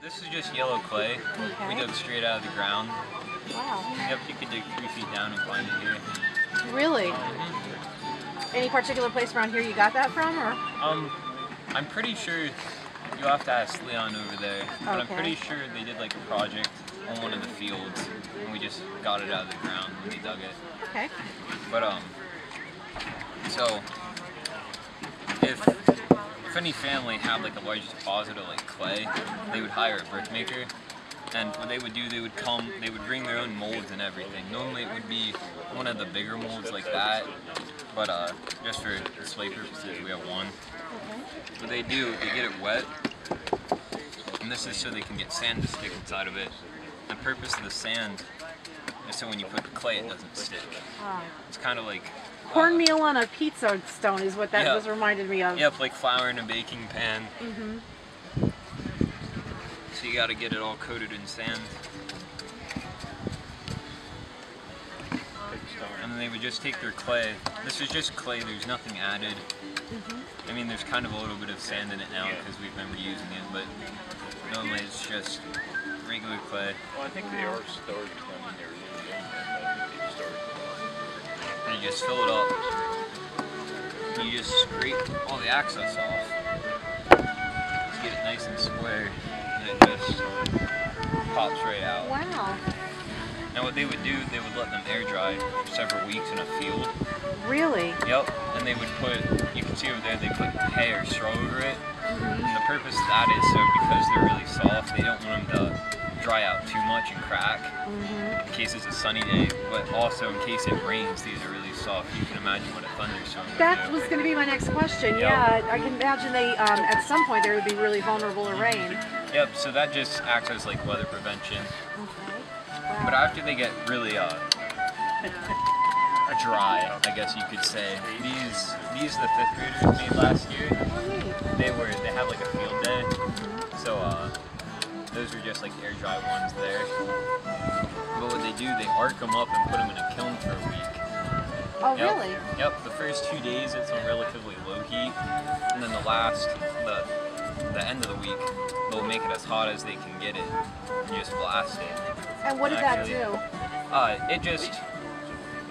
this is just yellow clay. Okay. We dug straight out of the ground. Wow. Yep, you could dig 3 feet down and find it here. Really? Any particular place around here you got that from, or? I'm pretty sure you'll have to ask Leon over there, but I'm Okay. pretty sure they did like a project on one of the fields, and we just got it out of the ground when they dug it. Okay. But so if any family had like a large deposit of like clay, they would hire a brickmaker, and what they would do, they would bring their own molds and everything. Normally it would be one of the bigger molds like that, but just for display purposes we have one. Okay. What they do, they get it wet, and this is so they can get sand to stick inside of it. The purpose of the sand is so when you put the clay it doesn't stick. Wow. It's kind of like Cornmeal on a pizza stone is what that yeah. just reminded me of. Yep, like flour in a baking pan. Mm-hmm. So you gotta get it all coated in sand. And then they would just take their clay. This is just clay, there's nothing added. I mean, there's kind of a little bit of sand in it now because we've been reusing it, but normally it's just regular clay. Well, I think they are starting. I mean, they're really young, but I think they've started. And you just fill it up. And you just scrape all the excess off. Just get it nice and square, and it just pops right out. Wow. And what they would do, they would let them air dry for several weeks in a field. Really? Yep, and they would put, you can see over there, they put hay or straw over it. And the purpose of that is so because they're really soft, they don't want them to dry out too much and crack in case it's a sunny day, but also in case it rains, these are really soft. You can imagine what a thunderstorm would That do. was going to be my next question. Yep. Yeah, I can imagine they, at some point, they would be really vulnerable to rain. Yep, so that just acts as like weather prevention. Okay. Wow. But after they get really dry, I guess you could say, these the 5th graders made last year. They had like a field day, so those are just like air dry ones there. But what they do, they arc them up and put them in a kiln for a week. Oh, Yep. really? Yep, the first 2 days it's on relatively low heat, and then the end of the week, they'll make it as hot as they can get it and just blast it. And what did that do?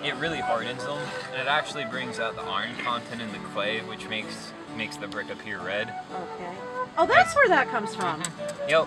It really hardens them, and it actually brings out the iron content in the clay, which makes the brick appear red. Okay. Oh, that's where that comes from. Yep.